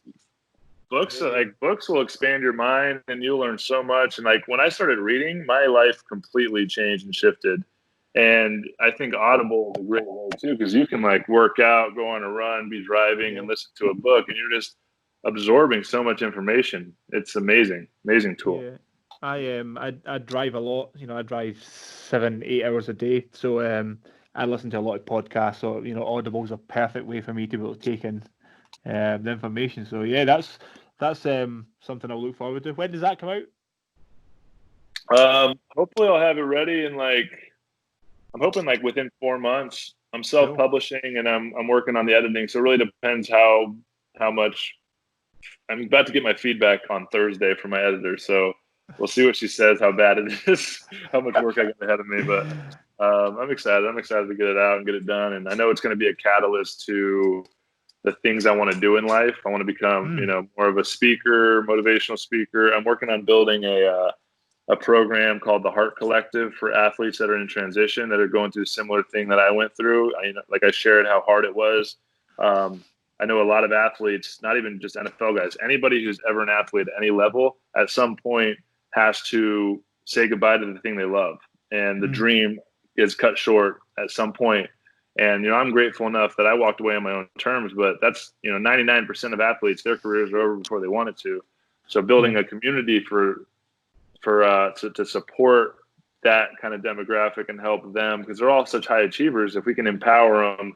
Books will expand your mind, and you'll learn so much. And like, when I started reading, my life completely changed and shifted. And I think Audible is a great way too, because you can like work out, go on a run, be driving, and listen to a book, and you're just absorbing so much information. It's amazing tool. Yeah. I drive a lot. I drive 7-8 hours a day, so I listen to a lot of podcasts. So Audible's a perfect way for me to be able to take in the information. So yeah, that's something I'll look forward to. When does that come out? Hopefully I'll have it ready in I'm hoping within 4 months. I'm self-publishing and I'm working on the editing. So it really depends how much. I'm about to get my feedback on Thursday from my editor. So we'll see what she says, how bad it is, how much work I got ahead of me. But I'm excited. I'm excited to get it out and get it done. And I know it's going to be a catalyst to the things I want to do in life. I want to become, more of a speaker, motivational speaker. I'm working on building a program called the Heart Collective for athletes that are in transition, that are going through a similar thing that I went through. I shared how hard it was. I know a lot of athletes, not even just NFL guys, anybody who's ever an athlete at any level at some point has to say goodbye to the thing they love. And the dream is cut short at some point. And, I'm grateful enough that I walked away on my own terms, but that's, 99% of athletes, their careers are over before they wanted to. So building a community to support that kind of demographic and help them, because they're all such high achievers. If we can empower them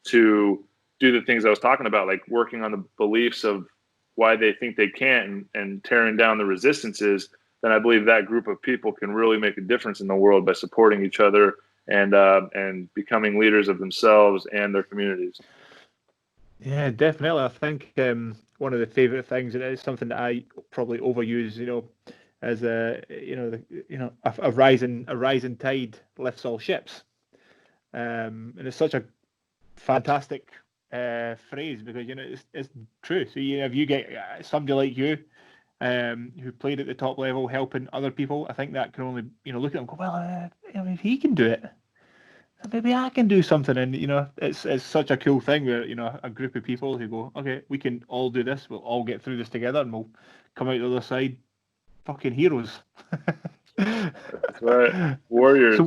to do the things I was talking about, like working on the beliefs of why they think they can't and tearing down the resistances, then I believe that group of people can really make a difference in the world by supporting each other and becoming leaders of themselves and their communities. Yeah, definitely. I think one of the favorite things, and it's something that I probably overuse, as a rising tide lifts all ships, and it's such a fantastic phrase, because it's true. So if you get somebody like you who played at the top level helping other people, I think that can only look at them and go, well, if he can do it, maybe I can do something. And it's such a cool thing where a group of people who go, okay, we can all do this. We'll all get through this together, and we'll come out the other side, fucking heroes. That's right, warriors.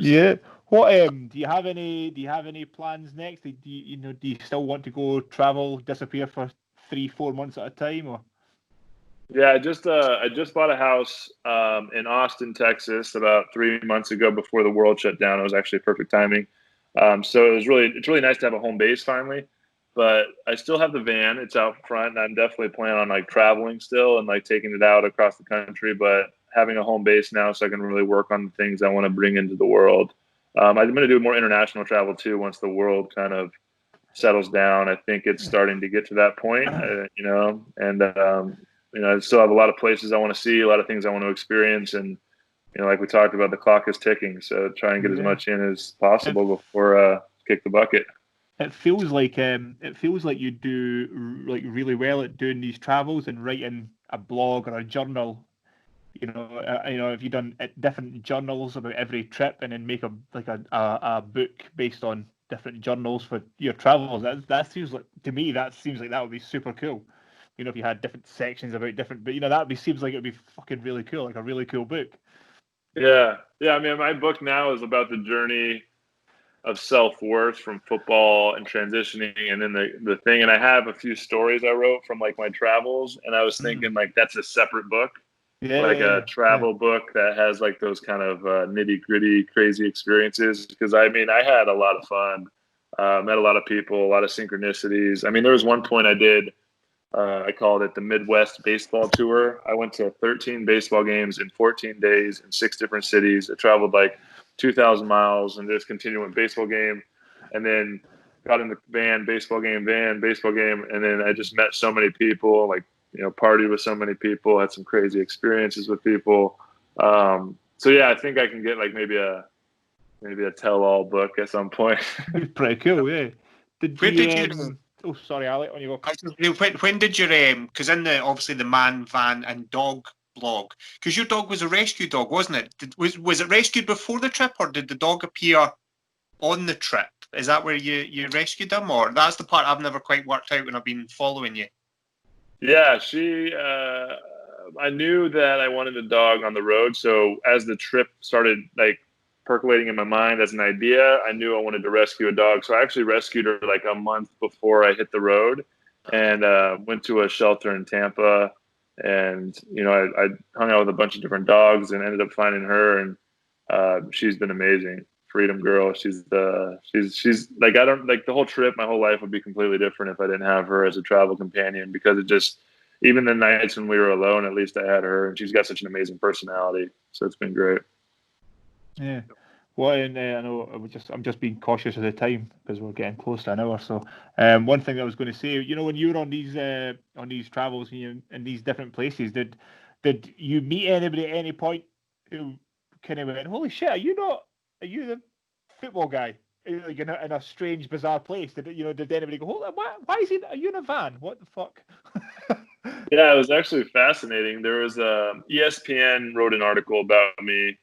Yeah. What do you have any plans next? Do you still want to go travel, disappear for 3-4 months at a time, or? Yeah, I just bought a house in Austin, Texas, about 3 months ago before the world shut down. It was actually perfect timing. So it's really nice to have a home base finally. But I still have the van; it's out front, and I'm definitely planning on like traveling still and like taking it out across the country. But having a home base now, so I can really work on the things I want to bring into the world. I'm going to do more international travel too once the world kind of settles down. I think it's starting to get to that point, and I still have a lot of places I want to see, a lot of things I want to experience, and like we talked about, the clock is ticking. So try and get as much in as possible before kick the bucket. It feels like you do like really well at doing these travels and writing a blog or a journal. If you've done different journals about every trip and then make a book based on different journals for your travels. That seems like, to me, that seems like that would be super cool. If you had different sections about different, but seems like it would be fucking really cool, like a really cool book. Yeah. I mean, my book now is about the journey of self-worth from football and transitioning, and then the thing. And I have a few stories I wrote from like my travels, and I was thinking like that's a separate book, a travel book that has like those kind of nitty-gritty, crazy experiences. Because I mean, I had a lot of fun, met a lot of people, a lot of synchronicities. I mean, there was one point I did. I called it the Midwest Baseball Tour. I went to 13 baseball games in 14 days in 6 different cities. I traveled like 2,000 miles and just continued with baseball game, and then got in the van, baseball game, and then I just met so many people, like partied with so many people, had some crazy experiences with people. So yeah, I think I can get like maybe a tell-all book at some point. Pretty cool, yeah. Oh, sorry, Alec, on you go. When did your because in obviously the man, van, and dog blog, because your dog was a rescue dog, wasn't it? Was it rescued before the trip, or did the dog appear on the trip? Is that where you rescued him, or that's the part I've never quite worked out when I've been following you? Yeah, I knew that I wanted a dog on the road, so as the trip started like percolating in my mind as an idea, I knew I wanted to rescue a dog. So I actually rescued her like a month before I hit the road, and went to a shelter in Tampa, and I hung out with a bunch of different dogs and ended up finding her, and she's been amazing. Freedom girl. She's like, I don't like the whole trip. My whole life would be completely different if I didn't have her as a travel companion, because it just, even the nights when we were alone, at least I had her, and she's got such an amazing personality. So it's been great. Yeah. Well, and I know I'm just being cautious of the time because we're getting close to an hour. So, one thing I was going to say, when you were on these travels and in these different places, did you meet anybody at any point who kind of went, "Holy shit, are you the football guy?" Like in a strange, bizarre place? Did anybody go, "Hold on, why is he? Are you in a van? What the fuck?" Yeah, it was actually fascinating. There was ESPN wrote an article about me.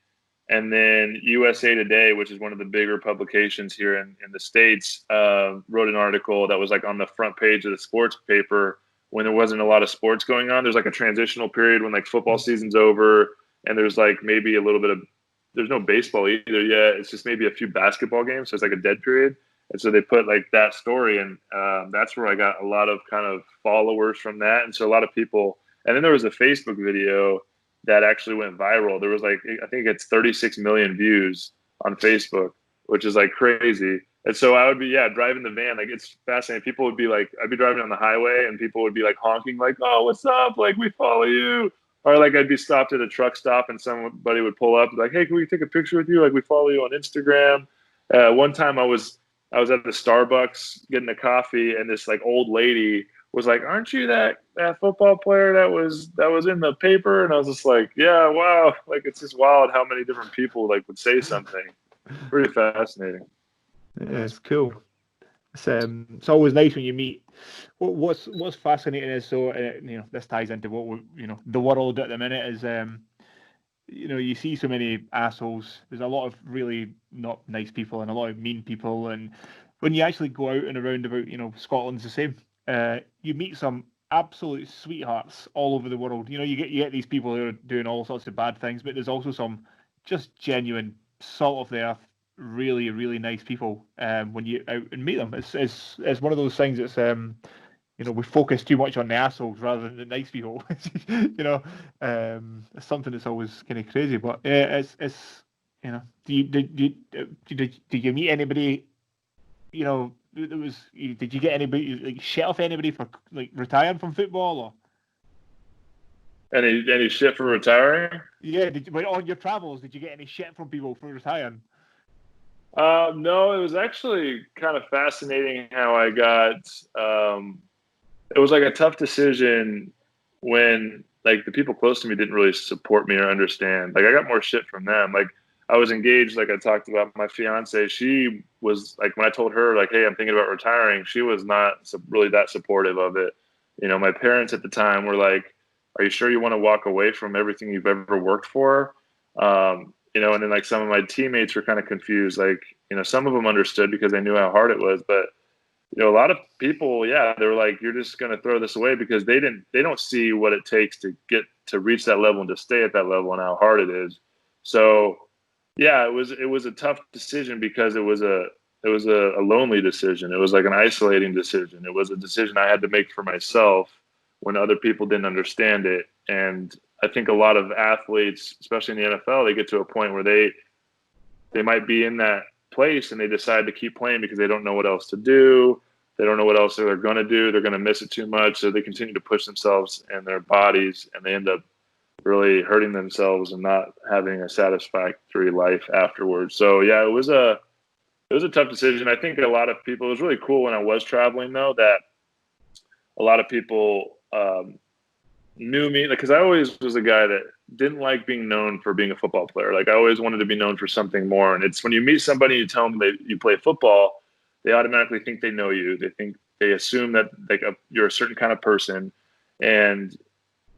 And then USA Today, which is one of the bigger publications here in the States, wrote an article that was like on the front page of the sports paper when there wasn't a lot of sports going on. There's like a transitional period when like football season's over, and there's like maybe a little bit of, there's no baseball either yet. It's just maybe a few basketball games. So it's like a dead period. And so they put like that story, and that's where I got a lot of kind of followers from that. And so a lot of people, and then there was a Facebook video that actually went viral. There was like, I think it's 36 million views on Facebook, which is like crazy. And so I would be, driving the van. Like, it's fascinating. People would be like, I'd be driving on the highway and people would be like honking, like, "Oh, what's up? Like, we follow you." Or like I'd be stopped at a truck stop and somebody would pull up like, "Hey, can we take a picture with you? Like, we follow you on Instagram." One time I was at the Starbucks getting a coffee, and this like old lady was like, "Aren't you that football player that was in the paper?" And I was just like, "Yeah, wow." Like, it's just wild how many different people like would say something. Pretty fascinating. Yeah, it's cool. It's always nice when you meet. What's fascinating is, so this ties into what we, the world at the minute is, you see so many assholes. There's a lot of really not nice people and a lot of mean people. And when you actually go out and around about, Scotland's the same. You meet some absolute sweethearts all over the world. You get these people who are doing all sorts of bad things, but there's also some just genuine, salt of the earth, really, really nice people. When you out and meet them, it's one of those things that's we focus too much on the assholes rather than the nice people. It's something that's always kind of crazy. But yeah, it's did you meet anybody? Did you get anybody like shit off anybody for like retiring from football or any shit for retiring? Yeah, but on your travels, did you get any shit from people for retiring? No, it was actually kind of fascinating how I got. It was like a tough decision when like the people close to me didn't really support me or understand. Like I got more shit from them. Like I was engaged, like I talked about my fiance. She was like, when I told her like, hey, I'm thinking about retiring, she was not really that supportive of it. My parents at the time were like, are you sure you want to walk away from everything you've ever worked for? And then like some of my teammates were kind of confused. Like, some of them understood because they knew how hard it was, but a lot of people, yeah, they were like, you're just going to throw this away because they don't see what it takes to get to reach that level and to stay at that level and how hard it is. So yeah, it was a tough decision because it was a lonely decision. It was like an isolating decision. It was a decision I had to make for myself when other people didn't understand it. And I think a lot of athletes, especially in the NFL, they get to a point where they might be in that place and they decide to keep playing because they don't know what else to do. They don't know what else they're going to do. They're going to miss it too much. So they continue to push themselves and their bodies, and they end up really hurting themselves and not having a satisfactory life afterwards. So yeah, it was a tough decision. I think a lot of people, it was really cool when I was traveling though, that a lot of people knew me, because I always was a guy that didn't like being known for being a football player. Like I always wanted to be known for something more. And it's when you meet somebody, you tell them that you play football, they automatically think they know you. They assume that like you're a certain kind of person, and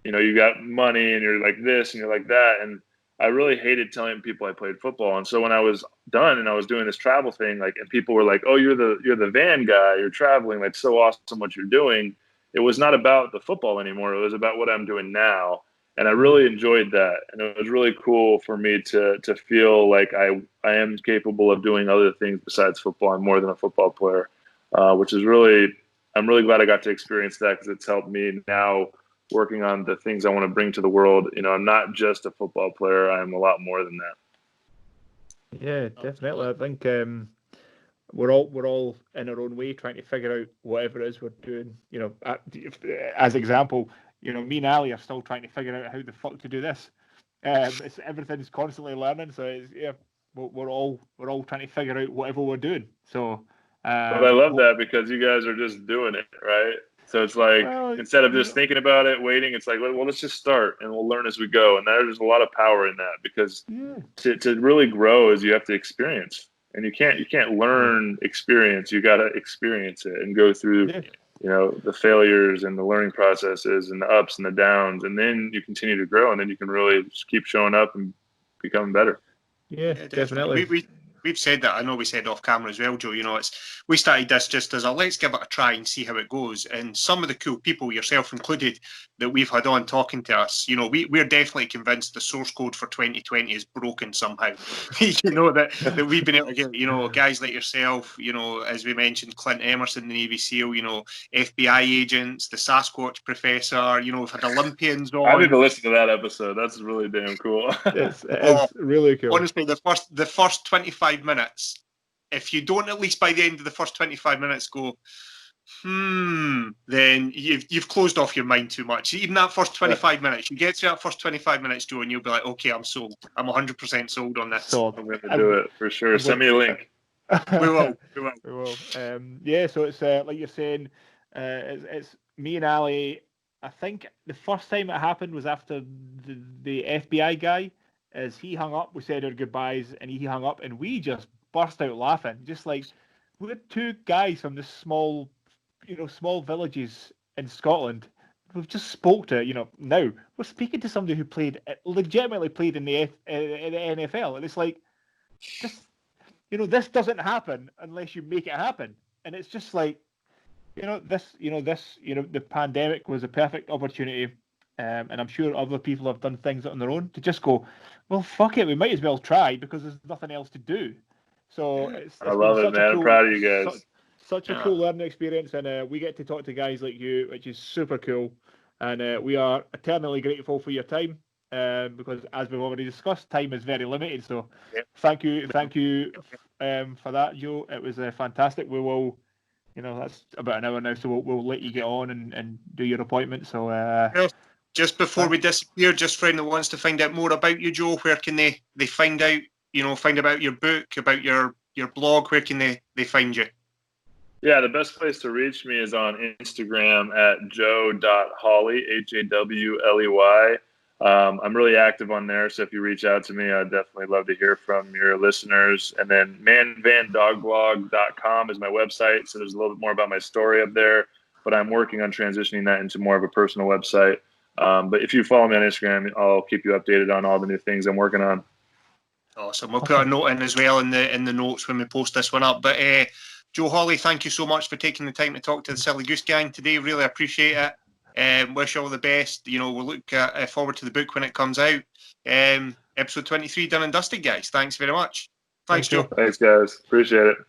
you got money and you're like this and you're like that. And I really hated telling people I played football. And so when I was done and I was doing this travel thing, like, and people were like, oh, you're the van guy, you're traveling, that's so awesome what you're doing. It was not about the football anymore. It was about what I'm doing now. And I really enjoyed that. And it was really cool for me to feel like I am capable of doing other things besides football. I'm more than a football player, which is I'm really glad I got to experience that, because it's helped me now working on the things I want to bring to the world. I'm not just a football player. I'm a lot more than that. Yeah, definitely. I think we're all in our own way trying to figure out whatever it is we're doing. As example, me and Ali are still trying to figure out how the fuck to do this. Everything's constantly learning, so we're all trying to figure out whatever we're doing. So, but I love that, because you guys are just doing it, right? So it's like, instead of just thinking about it, waiting, it's like, well, let's just start and we'll learn as we go. And there's a lot of power in that, because to really grow is you have to experience, and you can't learn experience. You got to experience it and go through, the failures and the learning processes and the ups and the downs. And then you continue to grow, and then you can really just keep showing up and becoming better. Yeah, definitely. We've said that. I know we said off camera as well, Joe. We started this just as a let's give it a try and see how it goes. And some of the cool people, yourself included, that we've had on talking to us, we're definitely convinced the source code for 2020 is broken somehow. that we've been able to get, guys like yourself, as we mentioned, Clint Emerson, the Navy SEAL, FBI agents, the Sasquatch professor, we've had Olympians on. I need to listen to that episode. That's really damn cool. It's really cool. Honestly, the first 25 minutes, if you don't at least by the end of the first 25 minutes go, then you've closed off your mind too much. Even that first 25 minutes, you get through that first 25 minutes, Joe, and you'll be like, okay, I'm sold. I'm 100% sold on this. Sold. I'm going to do it for sure. Send me a link. We will. So it's like you're saying, it's me and Ali. I think the first time it happened was after the FBI guy. As he hung up, we said our goodbyes, and he hung up, and we just burst out laughing. Just like, we're two guys from this small villages in Scotland we've just spoke to, now we're speaking to somebody who legitimately played in the NFL, and it's like this, this doesn't happen unless you make it happen, and it's just like, the pandemic was a perfect opportunity, and I'm sure other people have done things on their own to just go, well, fuck it, we might as well try because there's nothing else to do. So I love it, man. I'm proud of you guys. Such a cool learning experience, and we get to talk to guys like you, which is super cool. And we are eternally grateful for your time, because as we've already discussed, time is very limited. So thank you for that, Joe. It was fantastic. We will, that's about an hour now, so we'll let you get on and do your appointment. So just before we disappear, just for anyone that wants to find out more about you, Joe, where can they find out, find about your book, about your blog? Where can they find you? Yeah, the best place to reach me is on Instagram at joe.hawley, Hawley. I'm really active on there, so if you reach out to me, I'd definitely love to hear from your listeners. And then manvandogblog.com is my website, so there's a little bit more about my story up there, but I'm working on transitioning that into more of a personal website. But if you follow me on Instagram, I'll keep you updated on all the new things I'm working on. Awesome. We'll put a note in as well in the notes when we post this one up. But Joe Hawley, thank you so much for taking the time to talk to the Silly Goose Gang today. Really appreciate it. Wish you all the best. We'll look forward to the book when it comes out. Episode 23 done and dusted, guys. Thanks very much. Thanks, Joe. Thanks, guys. Appreciate it.